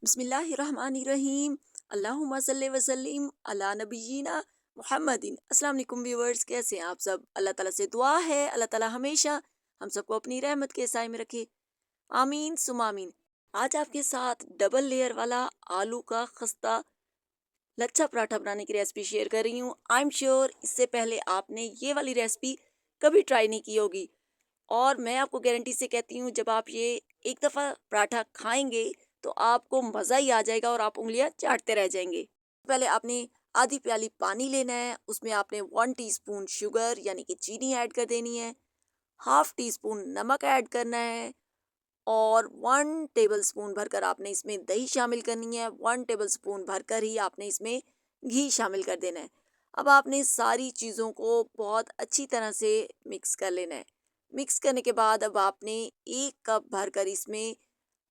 बिस्मिल्लाहिर्रहमानिर्रहीम। अल्लाहुम्मा सल्ली व सल्लिम अला नबिय्यिना मुहम्मदिन। अस्सलाम वालेकुम व्यूअर्स, कैसे हैं आप सब? अल्लाह ताला से दुआ है अल्लाह ताला हमेशा हम सबको अपनी रहमत के साए में रखे, आमीन सुम आमीन। आज आपके साथ डबल लेयर वाला आलू का खस्ता लच्छा पराठा बनाने की रेसिपी शेयर कर रही हूँ। आई एम श्योर इससे पहले आपने ये वाली रेसिपी कभी ट्राई नहीं की होगी, और मैं आपको गारंटी से कहती हूँ जब आप ये एक दफ़ा पराठा खाएंगे तो आपको मज़ा ही आ जाएगा और आप उंगलियां चाटते रह जाएंगे। पहले आपने आधी प्याली पानी लेना है, उसमें आपने 1 टीस्पून शुगर यानी कि चीनी ऐड कर देनी है, हाफ टी स्पून नमक ऐड करना है, और 1 टेबल स्पून भरकर आपने इसमें दही शामिल करनी है। 1 टेबल स्पून भरकर ही आपने इसमें घी शामिल कर देना है। अब आपने सारी चीज़ों को बहुत अच्छी तरह से मिक्स कर लेना है। मिक्स करने के बाद अब आपने 1 कप भरकर इसमें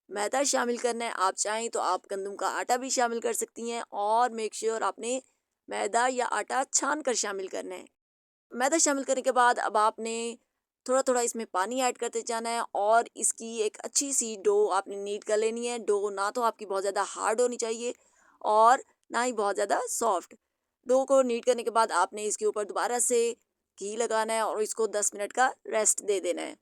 मैदा शामिल करना है। आप चाहें तो आप गंदम का आटा भी शामिल कर सकती हैं, और मेक श्योर आपने मैदा या आटा छान कर शामिल करना है। मैदा शामिल करने के बाद अब आपने थोड़ा थोड़ा इसमें पानी ऐड करते जाना है, और इसकी एक अच्छी सी डो आपने नीड कर लेनी है। डो ना तो आपकी बहुत ज़्यादा हार्ड होनी चाहिए और ना ही बहुत ज़्यादा सॉफ्ट। डो को नीड करने के बाद आपने इसके ऊपर दोबारा से घी लगाना है और इसको 10 मिनट का रेस्ट दे देना है।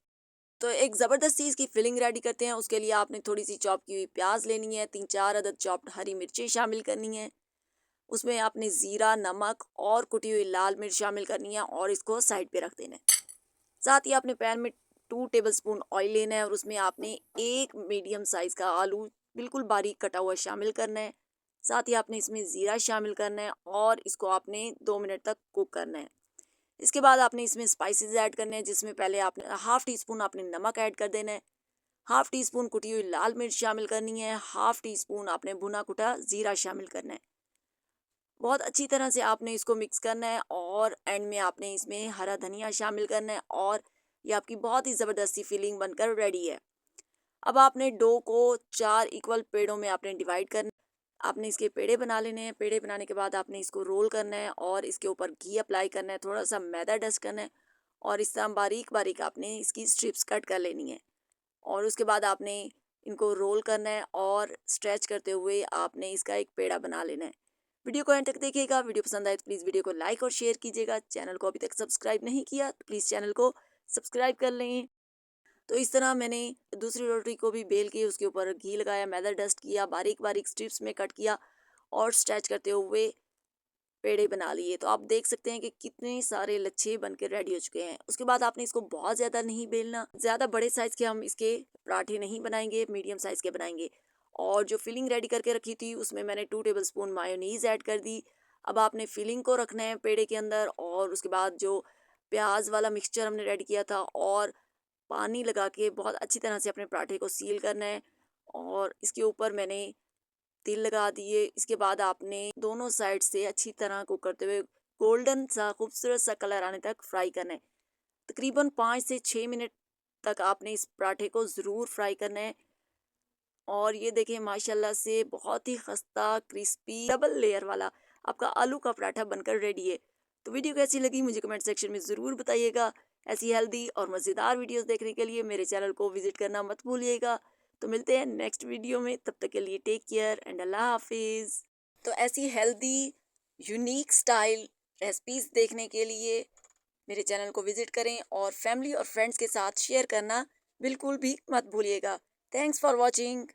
तो एक ज़बरदस्ती इसकी फिलिंग रेडी करते हैं। उसके लिए आपने थोड़ी सी चॉप की हुई प्याज लेनी है, 3-4 अदद चॉप्ड हरी मिर्चें शामिल करनी है। उसमें आपने ज़ीरा, नमक और कुटी हुई लाल मिर्च शामिल करनी है और इसको साइड पे रख देना है। साथ ही आपने पैन में 2 टेबल स्पून ऑयल लेना है और उसमें आपने एक मीडियम साइज़ का आलू बिल्कुल बारीक कटा हुआ शामिल करना है। साथ ही आपने इसमें ज़ीरा शामिल करना है और इसको आपने 2 मिनट तक कुक करना है। इसके बाद आपने इसमें स्पाइसेस ऐड करने हैं, जिसमें पहले आपने हाफ टी स्पून आपने नमक ऐड कर देना है, हाफ टी स्पून कुटी हुई लाल मिर्च शामिल करनी है, हाफ टी स्पून आपने भुना कुटा ज़ीरा शामिल करना है। बहुत अच्छी तरह से आपने इसको मिक्स करना है और एंड में आपने इसमें हरा धनिया शामिल करना है, और ये आपकी बहुत ही ज़बरदस्ती फिलिंग बनकर रेडी है। अब आपने डो को 4 इक्वल पेड़ों में आपने डिवाइड करना है। आपने इसके पेड़े बना लेने हैं। पेड़े बनाने के बाद आपने इसको रोल करना है और इसके ऊपर घी अप्लाई करना है, थोड़ा सा मैदा डस्ट करना है, और इस तरह बारीक बारीक आपने इसकी स्ट्रिप्स कट कर लेनी है। और उसके बाद आपने इनको रोल करना है और स्ट्रेच करते हुए आपने इसका एक पेड़ा बना लेना है। वीडियो को एंड तक देखिएगा। वीडियो पसंद आए तो प्लीज़ वीडियो को लाइक और शेयर कीजिएगा। चैनल को अभी तक सब्सक्राइब नहीं किया तो प्लीज़ चैनल को सब्सक्राइब कर लें। तो इस तरह मैंने दूसरी रोटी को भी बेल के उसके ऊपर घी लगाया, मैदा डस्ट किया, बारीक बारीक स्ट्रिप्स में कट किया और स्ट्रेच करते हुए पेड़े बना लिए। तो आप देख सकते हैं कि कितने सारे लच्छे बनकर रेडी हो चुके हैं। उसके बाद आपने इसको बहुत ज़्यादा नहीं बेलना, ज़्यादा बड़े साइज़ के हम इसके पराठे नहीं बनाएंगे, मीडियम साइज़ के बनाएंगे। और जो फिलिंग रेडी करके रखी थी उसमें मैंने 2 टेबल स्पून मायोनीज़ ऐड कर दी। अब आपने फिलिंग को रखना है पेड़े के अंदर, और उसके बाद जो प्याज वाला मिक्सचर हमने रेडी किया था और पानी लगा के बहुत अच्छी तरह से अपने पराठे को सील करना है, और इसके ऊपर मैंने तिल लगा दिए। इसके बाद आपने दोनों साइड से अच्छी तरह कुक करते हुए गोल्डन सा खूबसूरत सा कलर आने तक फ्राई करना है। तकरीबन 5 से 6 मिनट तक आपने इस पराठे को ज़रूर फ्राई करना है। और ये देखें माशाल्लाह से बहुत ही खस्ता क्रिस्पी डबल लेयर वाला आपका आलू का पराठा बनकर रेडी है। तो वीडियो कैसी लगी मुझे कमेंट सेक्शन में ज़रूर बताइएगा। ऐसी हेल्दी और मज़ेदार वीडियोस देखने के लिए मेरे चैनल को विज़िट करना मत भूलिएगा। तो मिलते हैं नेक्स्ट वीडियो में, तब तक के लिए टेक केयर एंड अल्लाह हाफिज़। तो ऐसी हेल्दी यूनिक स्टाइल रेसिपीज़ देखने के लिए मेरे चैनल को विज़िट करें, और फैमिली और फ्रेंड्स के साथ शेयर करना बिल्कुल भी मत भूलिएगा। Thanks for watching.